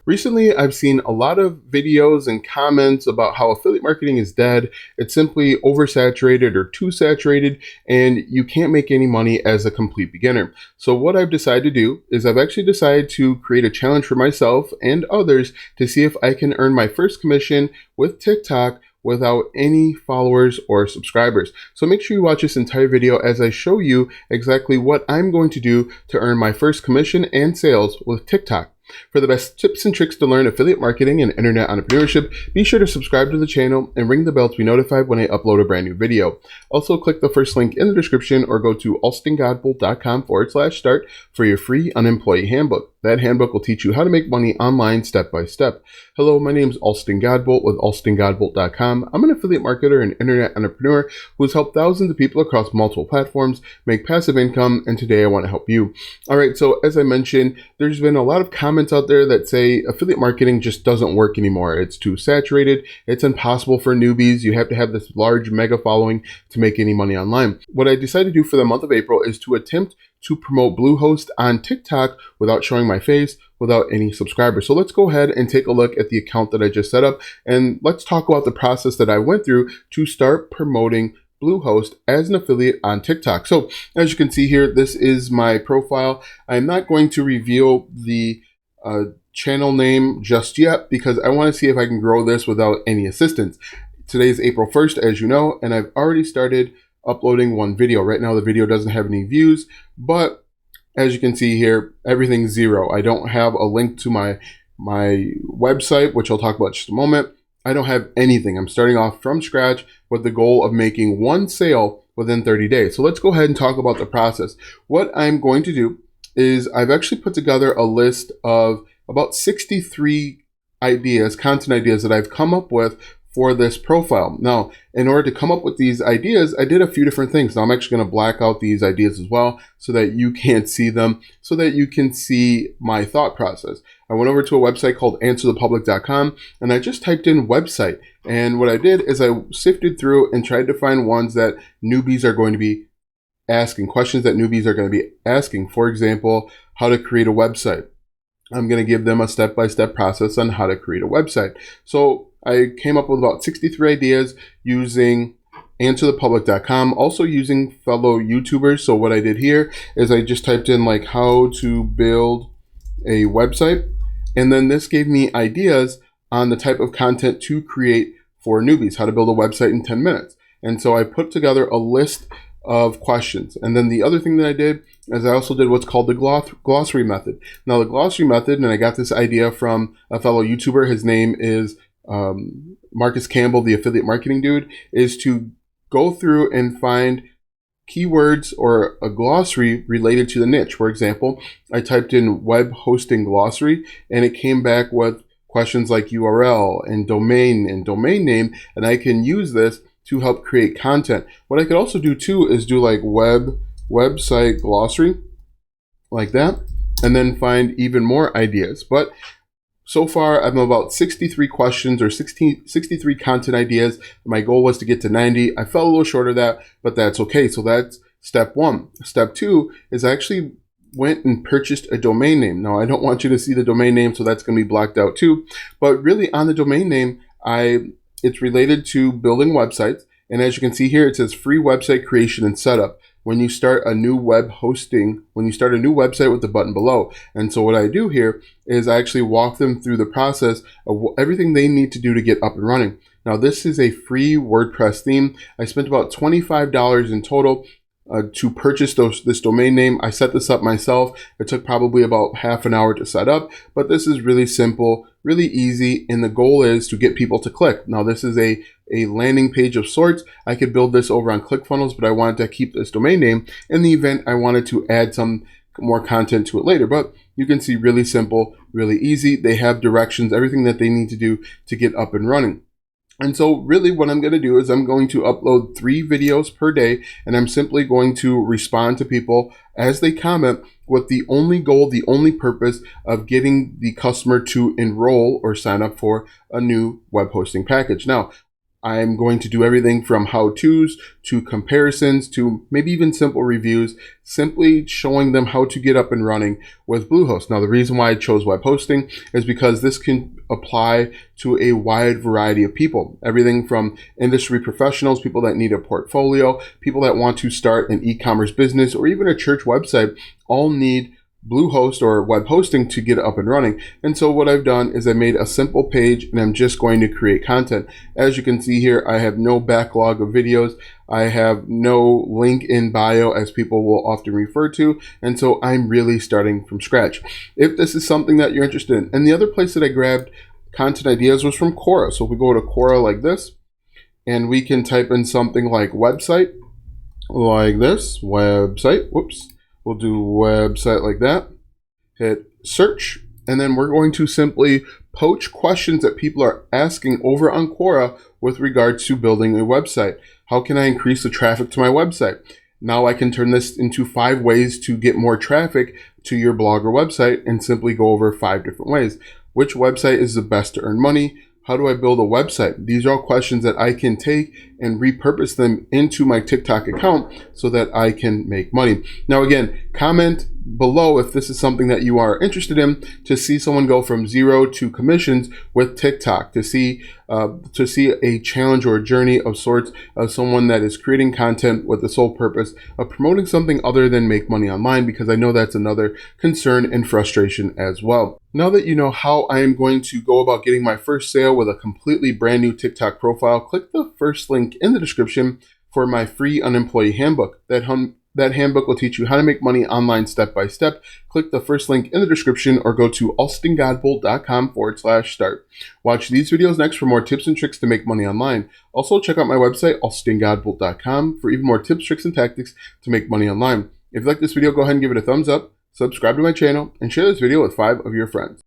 Recently, I've seen a lot of videos and comments about how affiliate marketing is dead. It's simply oversaturated or too saturated, and you can't make any money as a complete beginner. So what I've decided to do is I've actually decided to create a challenge for myself and others to see if I can earn my first commission with TikTok without any followers or subscribers. So make sure you watch this entire video as I show you exactly what I'm going to do to earn my first commission and sales with TikTok. For the best tips and tricks to learn affiliate marketing and internet entrepreneurship, be sure to subscribe to the channel and ring the bell to be notified when I upload a brand new video. Also, click the first link in the description or go to alstongodbolt.com/start for your free unemployee handbook. That handbook will teach you how to make money online step by step. Hello, my name is Alston Godbolt with alstongodbolt.com. I'm an affiliate marketer and internet entrepreneur who has helped thousands of people across multiple platforms make passive income, and today I want to help you. All right, so as I mentioned, there's been a lot of comments out there that say affiliate marketing just doesn't work anymore. It's too saturated. It's impossible for newbies. You have to have this large mega following to make any money online. What I decided to do for the month of April is to attempt to promote Bluehost on TikTok without showing my face, without any subscribers. So let's go ahead and take a look at the account that I just set up, and let's talk about the process that I went through to start promoting Bluehost as an affiliate on TikTok. So as you can see here, this is my profile. I'm not going to reveal the channel name just yet because I want to see if I can grow this without any assistance. Today is April 1st, as you know, and I've already started uploading one video. Right now the video doesn't have any views, but as you can see here, everything's zero. I don't have a link to my website, which I'll talk about in just a moment. I don't have anything. I'm starting off from scratch with the goal of making one sale within 30 days. So let's go ahead and talk about the process. What I'm going to do is I've actually put together a list of about 63 ideas, content ideas that I've come up with for this profile. Now, in order to come up with these ideas, I did a few different things. Now, I'm actually going to black out these ideas as well so that you can't see them, so that you can see my thought process. I went over to a website called answerthepublic.com and I just typed in website. And what I did is I sifted through and tried to find ones that newbies are going to be asking, questions that newbies are going to be asking. For example, how to create a website. I'm going to give them a step-by-step process on how to create a website. So I came up with about 63 ideas using answerthepublic.com, also using fellow YouTubers. So what I did here is I just typed in like how to build a website. And then this gave me ideas on the type of content to create for newbies, how to build a website in 10 minutes. And so I put together a list of questions. And then the other thing that I did is I also did what's called the glossary method. Now the glossary method, and I got this idea from a fellow YouTuber, his name is Marcus Campbell, the affiliate marketing dude, is to go through and find keywords or a glossary related to the niche. For example, I typed in web hosting glossary and it came back with questions like URL and domain name, and I can use this to help create content. What I could also do too is do like website glossary like that, and then find even more ideas. But so far, I'm about 63 questions or 63 content ideas. My goal was to get to 90. I fell a little short of that, but that's okay. So that's step one. Step two is I actually went and purchased a domain name. Now, I don't want you to see the domain name, so that's going to be blacked out too. But really on the domain name, it's related to building websites. And as you can see here, it says free website creation and setup when you start a new website with the button below. And so what I do here is I actually walk them through the process of everything they need to do to get up and running. Now, this is a free WordPress theme. I spent about $25 in total to purchase this domain name. I set this up myself. It took probably about half an hour to set up, but this is really simple, really easy, and the goal is to get people to click. Now, this is a landing page of sorts. I could build this over on ClickFunnels, but I wanted to keep this domain name in the event I wanted to add some more content to it later. But you can see really simple, really easy. They have directions, everything that they need to do to get up and running. And so really what I'm going to do is I'm going to upload 3 videos per day, and I'm simply going to respond to people as they comment with the only goal, the only purpose of getting the customer to enroll or sign up for a new web hosting package. Now, I'm going to do everything from how-tos to comparisons to maybe even simple reviews, simply showing them how to get up and running with Bluehost. Now, the reason why I chose web hosting is because this can apply to a wide variety of people. Everything from industry professionals, people that need a portfolio, people that want to start an e-commerce business, or even a church website, all need Bluehost or web hosting to get up and running. And so what I've done is I made a simple page and I'm just going to create content. As you can see here, I have no backlog of videos. I have no link in bio, as people will often refer to. And so I'm really starting from scratch. If this is something that you're interested in, and the other place that I grabbed content ideas was from Quora. So if we go to Quora like this, and we can type in something like website, like this, website, whoops. We'll do website like that, hit search, and then we're going to simply poach questions that people are asking over on Quora with regards to building a website. How can I increase the traffic to my website? Now I can turn this into 5 ways to get more traffic to your blog or website and simply go over 5 different ways. Which website is the best to earn money? How do I build a website? These are all questions that I can take and repurpose them into my TikTok account so that I can make money. Now, again, comment below if this is something that you are interested in, to see someone go from 0 to commissions with TikTok, to see a challenge or a journey of sorts of someone that is creating content with the sole purpose of promoting something other than make money online, because I know that's another concern and frustration as well. Now that you know how I am going to go about getting my first sale with a completely brand new TikTok profile, click the first link in the description for my free unemployee handbook. That handbook will teach you how to make money online step by step. Click the first link in the description or go to alstongodbolt.com/start. Watch these videos next for more tips and tricks to make money online. Also, check out my website, alstongodbolt.com, for even more tips, tricks, and tactics to make money online. If you like this video, go ahead and give it a thumbs up, subscribe to my channel, and share this video with 5 of your friends.